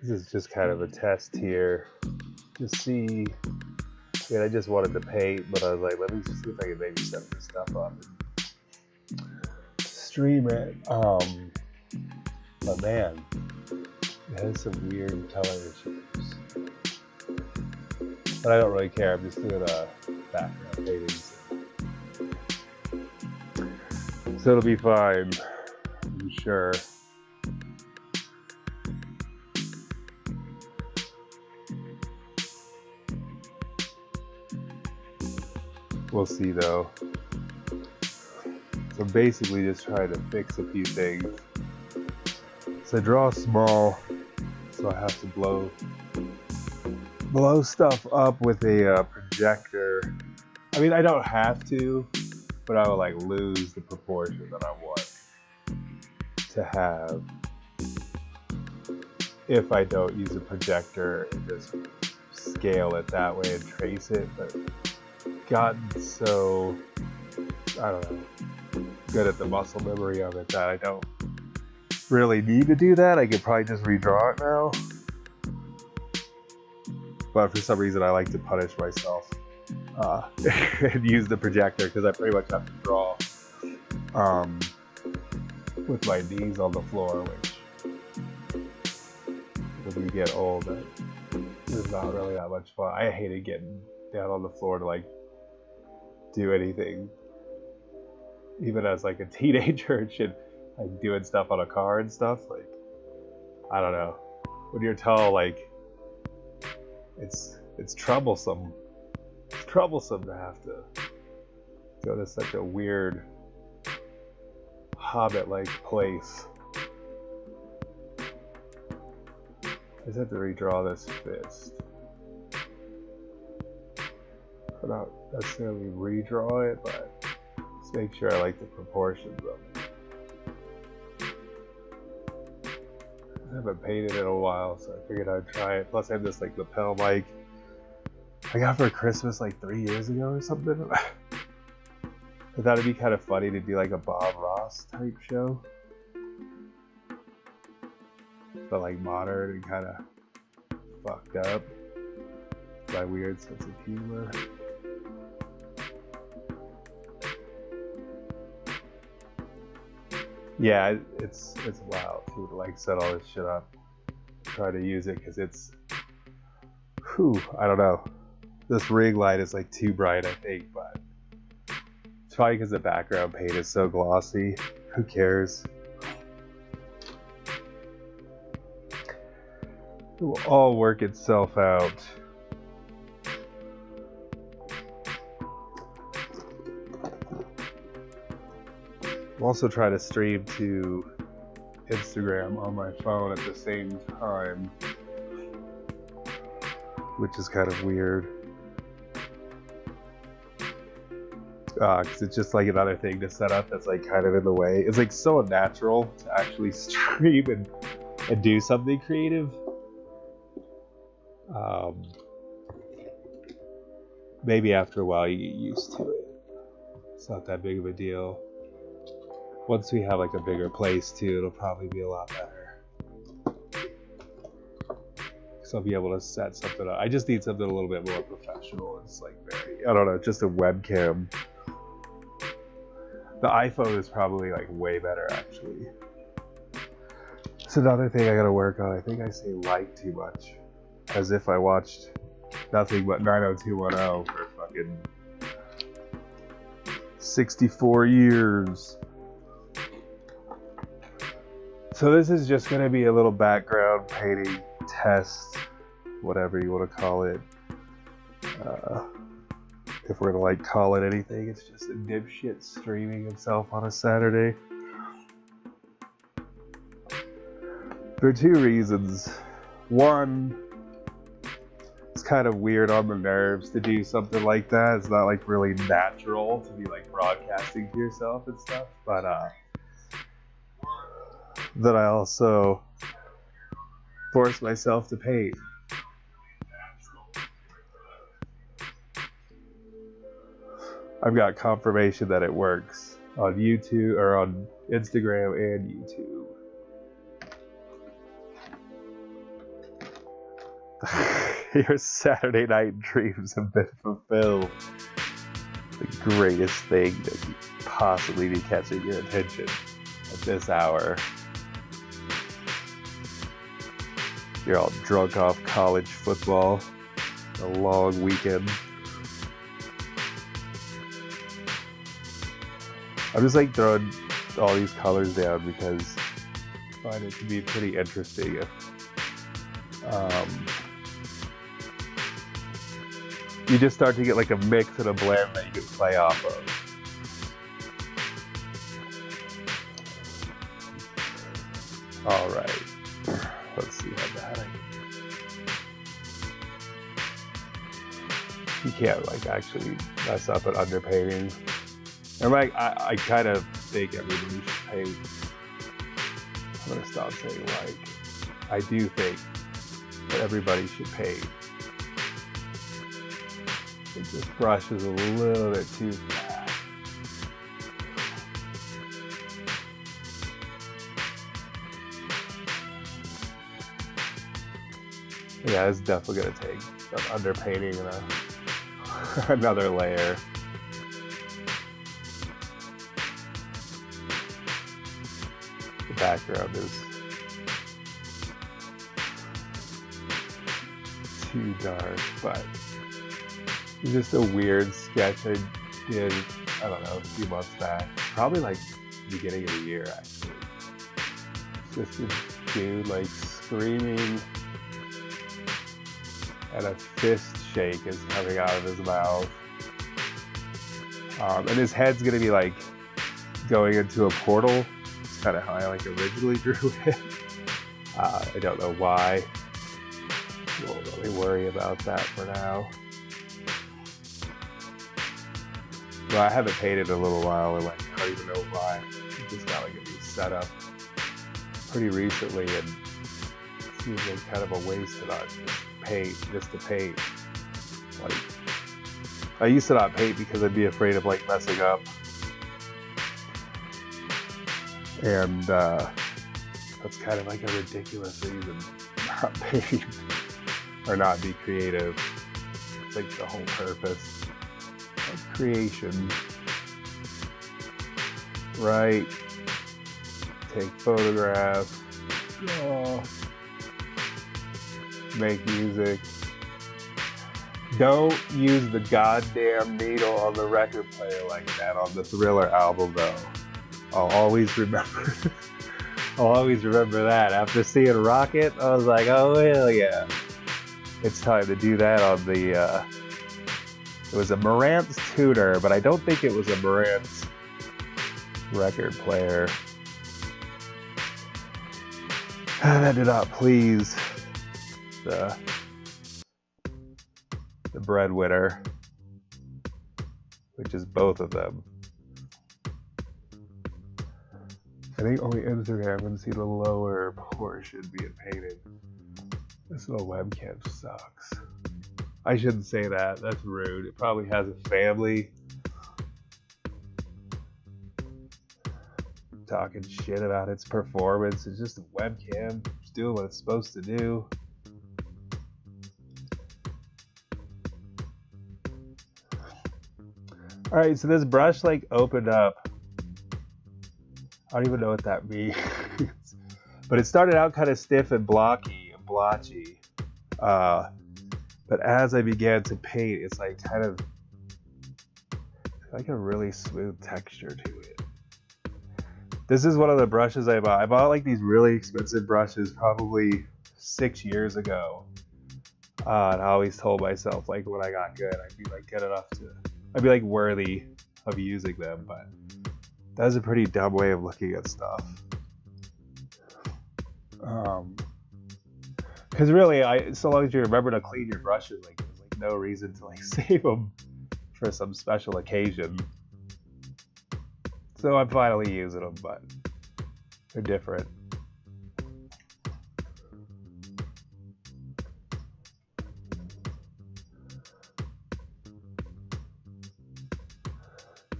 This is just kind of a test here to see. I mean, I just wanted to paint, but I was like, let me just see if I can maybe set this stuff up and stream it. But man, it has some weird color issues. But I don't really care. I'm just doing background paintings. So it'll be fine, I'm sure. We'll see though. So basically just trying to fix a few things. So I draw small, so I have to blow stuff up with a projector. I mean, I don't have to, but I would like lose the proportion that I want to have if I don't use a projector and just scale it that way and trace it. But gotten so, I don't know, good at the muscle memory of it that I don't really need to do that. I could probably just redraw it now. But for some reason I like to punish myself and use the projector because I pretty much have to draw with my knees on the floor, which when you get old, it's not really that much fun. I hated getting down on the floor to like do anything, even as like a teenager and shit, like doing stuff on a car and stuff. Like, I don't know, when you're tall, like it's troublesome. It's troublesome to have to go to such a weird hobbit-like place. I just have to redraw this fist. But not necessarily redraw it, but just make sure I like the proportions of it. I haven't painted in a while, so I figured I'd try it. Plus I have this like lapel mic I got for Christmas like 3 years ago or something. I thought it'd be kind of funny to do like a Bob Ross type show, but like modern and kind of fucked up. My weird sense of humor. Yeah, it's wild too to like set all this shit up, try to use it because it's, I don't know. This ring light is like too bright, I think, but it's probably because the background paint is so glossy. Who cares? It will all work itself out. I'm also trying to stream to Instagram on my phone at the same time, which is kind of weird. Because it's just like another thing to set up that's like kind of in the way. It's like so unnatural to actually stream and do something creative. Maybe after a while you get used to it. It's not that big of a deal. Once we have like a bigger place too, it'll probably be a lot better. So I'll be able to set something up. I just need something a little bit more professional. It's like very, I don't know, just a webcam. The iPhone is probably like way better actually. It's another thing I gotta work on. I think I say like too much. As if I watched nothing but 90210 for fucking 64 years. So this is just gonna be a little background painting test, whatever you want to call it. If we're gonna like call it anything, it's just a dipshit streaming himself on a Saturday. For two reasons. One, it's kind of weird on the nerves to do something like that. It's not like really natural to be like broadcasting to yourself and stuff. But then I also force myself to paint. I've got confirmation that it works on YouTube or on Instagram and YouTube. Your Saturday night dreams have been fulfilled. The greatest thing that could possibly be catching your attention at this hour. You're all drunk off college football, a long weekend. I'm just like throwing all these colors down because I find it to be pretty interesting if you just start to get like a mix and a blend that you can play off of. All right, let's see how bad I can. You can't like actually mess up an underpainting. And like I kind of think everybody should paint. I'm gonna stop saying like. I do think that everybody should paint. I think this brush is a little bit too flat. Yeah, it's definitely gonna take some underpainting and another layer. The background is too dark, but it's just a weird sketch I did, I don't know, a few months back. Probably like beginning of the year, actually. It's just a dude like screaming and a fist shake is coming out of his mouth. And his head's gonna be like going into a portal. It's kind of how I like originally drew it. I don't know why. Won't really worry about that for now. Well, I haven't painted in a little while, and like I don't even know why. I just got like a new setup pretty recently, and it seems like kind of a waste to not just to paint. Like I used to not paint because I'd be afraid of like messing up, and that's kind of like a ridiculous reason not paint. Or not be creative. It's like the whole purpose of creation. Write, take photographs, draw, make music. Don't use the goddamn needle on the record player like that on the Thriller album though. I'll always remember. I'll always remember that. After seeing Rocket, I was like, oh hell yeah. It's time to do that on the, it was a Marantz tuner, but I don't think it was a Marantz record player. That did not please the breadwinner, which is both of them. I think only Instagram can see the lower portion being painted. This little webcam sucks. I shouldn't say that. That's rude. It probably has a family. Talking shit about its performance. It's just a webcam. It's doing what it's supposed to do. Alright, so this brush like opened up. I don't even know what that means. But it started out kind of stiff and blotchy. But as I began to paint, it's like kind of like a really smooth texture to it. This is one of the brushes I bought. I bought like these really expensive brushes probably 6 years ago. And I always told myself like when I got good, I'd be like good enough to, I'd be like worthy of using them. But that was a pretty dumb way of looking at stuff. Because really, so long as you remember to clean your brushes, like there's like no reason to like save them for some special occasion. So I'm finally using them, but they're different.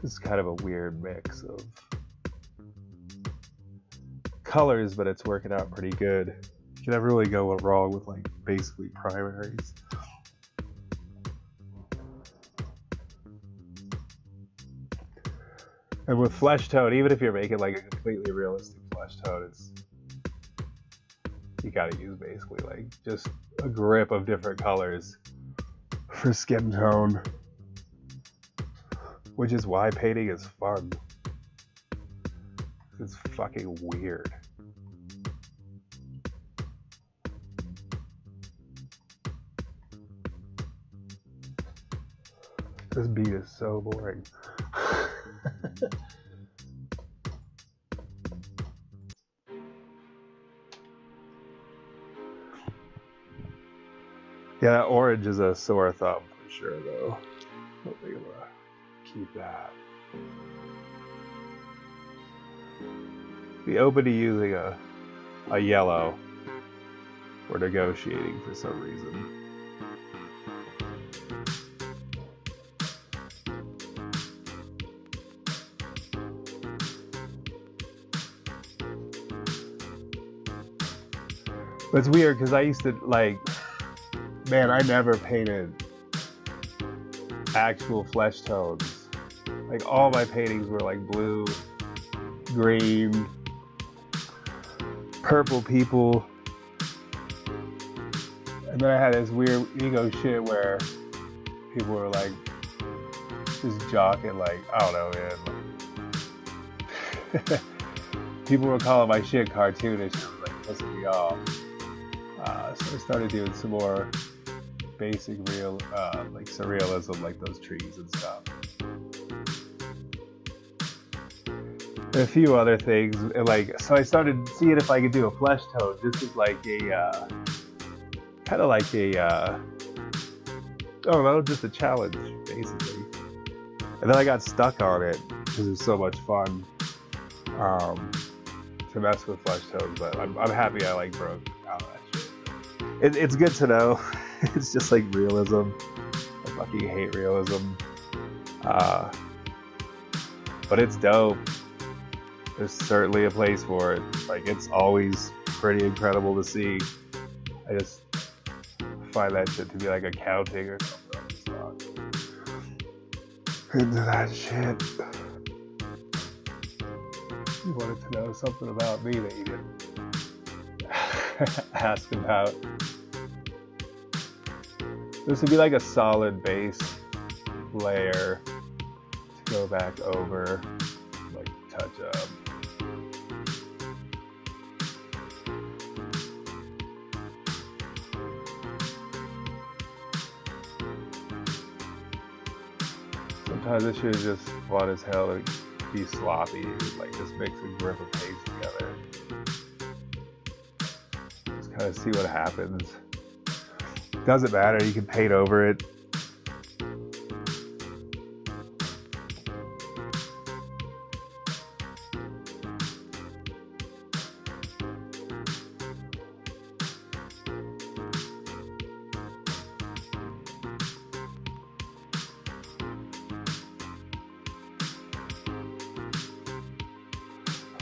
This is kind of a weird mix of colors, but it's working out pretty good. You can never really go wrong with like basically primaries. And with flesh tone, even if you're making like a completely realistic flesh tone, it's you gotta use basically like just a grip of different colors for skin tone, which is why painting is fun. It's fucking weird. This beat is so boring. Yeah, that orange is a sore thumb for sure, though. I'll be able to keep that. Be open to using a yellow or negotiating for some reason. But it's weird because I used to like, man, I never painted actual flesh tones. Like all my paintings were like blue, green, purple people. And then I had this weird ego shit where people were like just jocking, like, I don't know, man. People were calling my shit cartoonish. It was like pissing me off. So I started doing some more basic real, like surrealism, like those trees and stuff. And a few other things, and like, so I started seeing if I could do a flesh tone. This is like a, kind of like a, I don't know, just a challenge, basically. And then I got stuck on it because it was so much fun to mess with flesh tones. But I'm happy I like broke out of that shit. It's good to know. It's just like realism. I fucking hate realism. But it's dope. There's certainly a place for it. Like, it's always pretty incredible to see. I just find that shit to be like accounting or something. I'm just not into that shit. You wanted to know something about me that you didn't ask about. This would be like a solid base layer to go back over, like touch up. Sometimes this shit is just fun as hell to be sloppy, like just mix a grip of paste together. Just kind of see what happens. Doesn't matter, you can paint over it.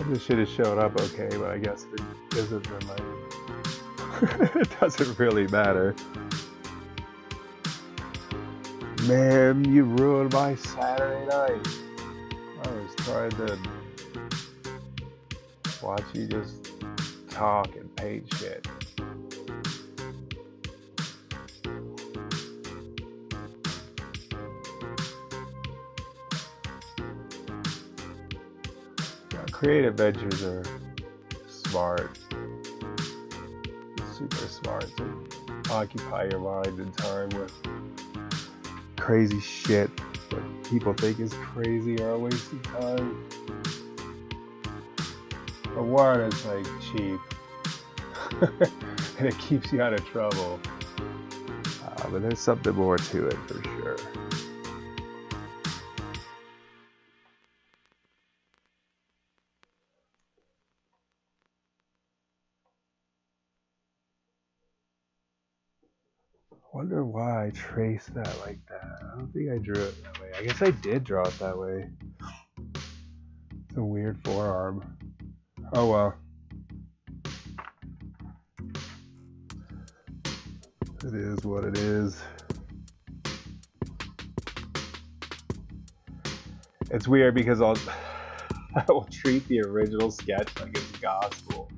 This shit is showing up okay, but I guess if it isn't, then like it doesn't really matter. Man, you ruined my Saturday night. I was trying to watch you just talk and paint shit. Creative ventures are smart, super smart to occupy your mind and time with crazy shit that people think is crazy or a waste of time. For one, it's like cheap and it keeps you out of trouble, but there's something more to it for sure. Wonder why I traced that like that. I don't think I drew it that way. I guess I did draw it that way. It's a weird forearm. Oh well. It is what it is. It's weird because I will treat the original sketch like it's gospel.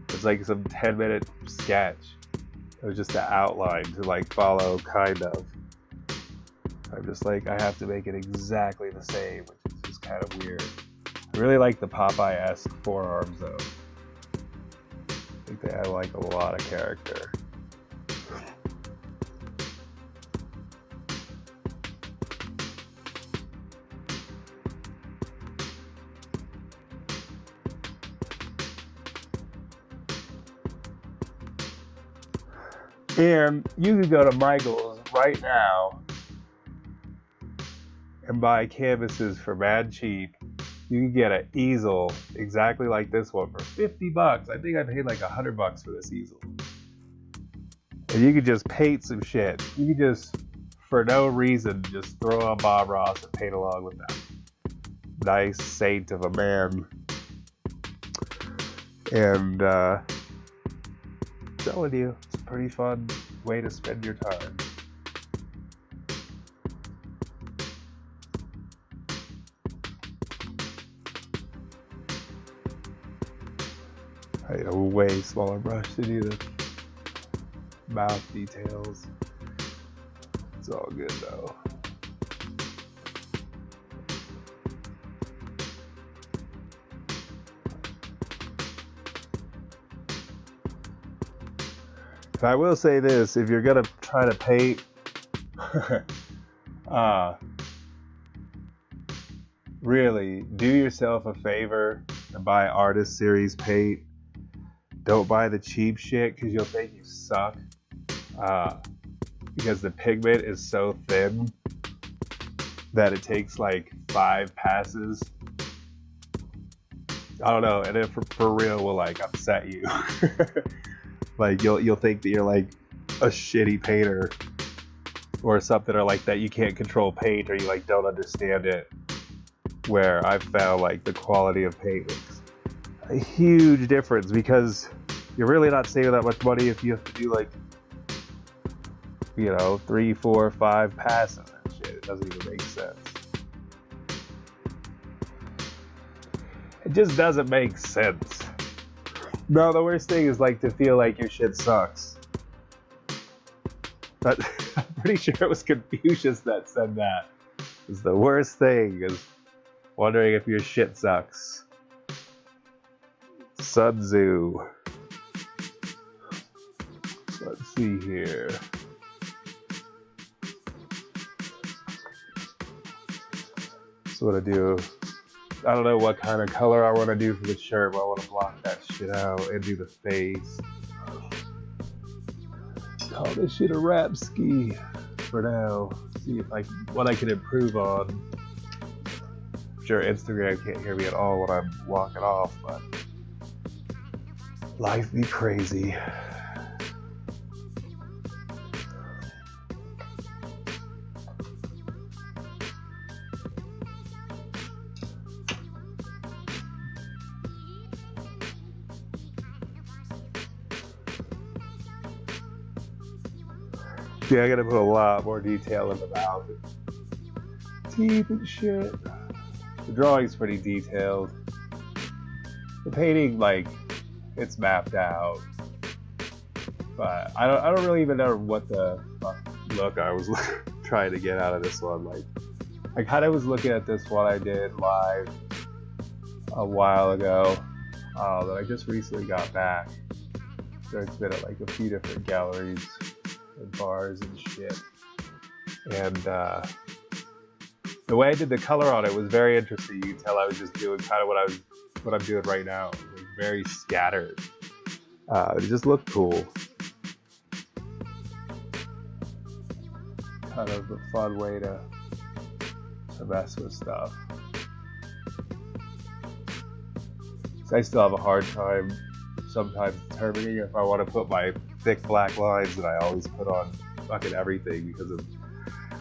It's like some 10-minute sketch. It was just an outline to like follow, kind of. I'm just like, I have to make it exactly the same, which is just kind of weird. I really like the Popeye-esque forearms though. I think they add like a lot of character. And you can go to Michael's right now and buy canvases for mad cheap. You can get an easel exactly like this one for $50. I think I paid like $100 for this easel. And you could just paint some shit. You could just, for no reason, just throw on Bob Ross and paint along with that nice saint of a man. And telling you, it's a pretty fun way to spend your time. I need a way smaller brush to do the mouth details. It's all good though. And I will say this, if you're gonna try to paint, really do yourself a favor and buy Artist Series paint. Don't buy the cheap shit because you'll think you suck. Because the pigment is so thin that it takes like 5 passes. I don't know, and it for real will like upset you. Like you'll think that you're like a shitty painter or something, or like that you can't control paint, or you like don't understand it. Where I've found like the quality of paint makes a huge difference, because you're really not saving that much money if you have to do like, you know, 3, 4, 5 passes and shit. It doesn't even make sense. It just doesn't make sense. No, the worst thing is like to feel like your shit sucks. But I'm pretty sure it was Confucius that said that. It's the worst thing is wondering if your shit sucks. Sun Tzu. Let's see here. So what I do, I don't know what kind of color I want to do for the shirt, but I want to block that shit out and do the face. Call this shit a rap ski for now. See if what I can improve on. I'm sure Instagram can't hear me at all when I'm walking off, but life be crazy. Yeah, I gotta put a lot more detail in the mouth and teeth and shit. The drawing's pretty detailed. The painting, like, it's mapped out. But I don't really even know what the look I was trying to get out of this one. Like, I kind of was looking at this one I did live a while ago that I just recently got back. So it's been at like a few different galleries and bars and shit. And the way I did the color on it was very interesting. You can tell I was just doing kind of what I'm doing right now. It was very scattered. It just looked cool. Kind of a fun way to mess with stuff. So I still have a hard time sometimes determining if I want to put my thick black lines that I always put on fucking everything because of,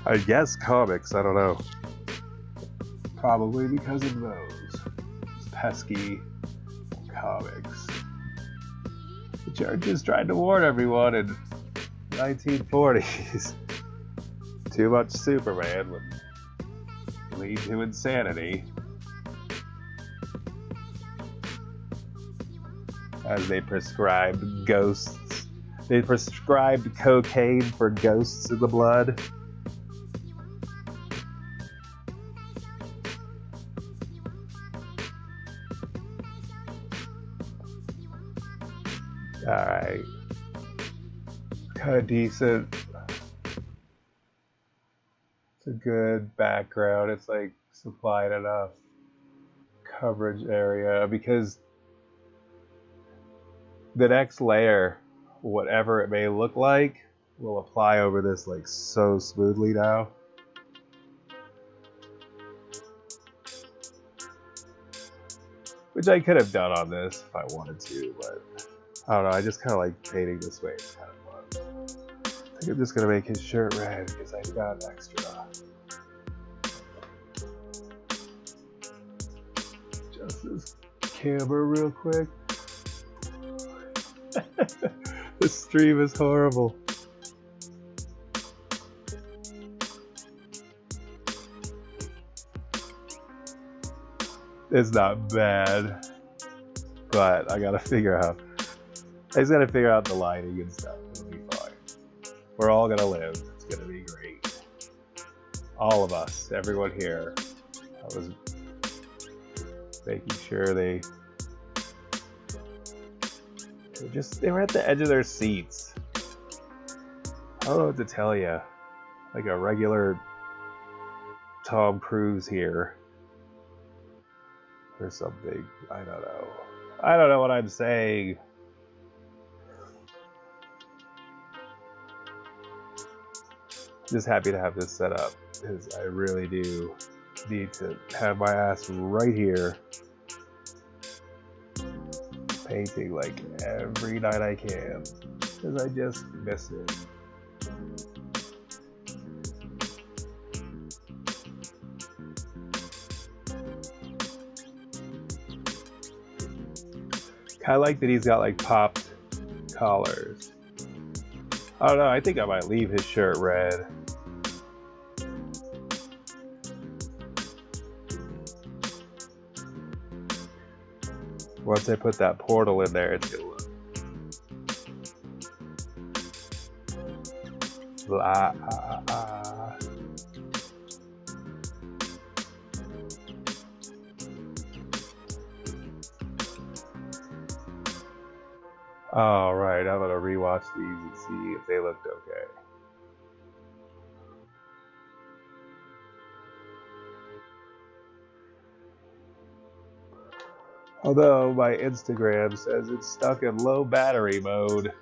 I guess, comics. I don't know. Probably because of those pesky comics, which are just trying to warn everyone and 1940s. Too much Superman would lead to insanity. As they prescribed ghosts. They prescribed cocaine for ghosts in the blood. Alright. Kind of decent. It's a good background. It's like supplied enough coverage area because the next layer, whatever it may look like, will apply over this like so smoothly now. Which I could have done on this if I wanted to, but I don't know, I just kind of like painting this way. It's kind of fun. I think I'm just going to make his shirt red because I've got extra. Adjust this camera real quick. This stream is horrible. It's not bad, but I gotta figure out. I just gotta figure out the lighting and stuff. It'll be fine. We're all gonna live. It's gonna be great. All of us, everyone here. I was making sure they were at the edge of their seats. I don't know what to tell you. Like a regular Tom Cruise here. Or something. I don't know. I don't know what I'm saying. Just happy to have this set up because I really do need to have my ass right here painting like every night I can because I just miss it. I like that he's got like popped collars. I don't know, I think I might leave his shirt red. Once I put that portal in there, it's gonna look blah. Alright, I'm gonna rewatch these and see if they looked okay. Although my Instagram says it's stuck in low battery mode.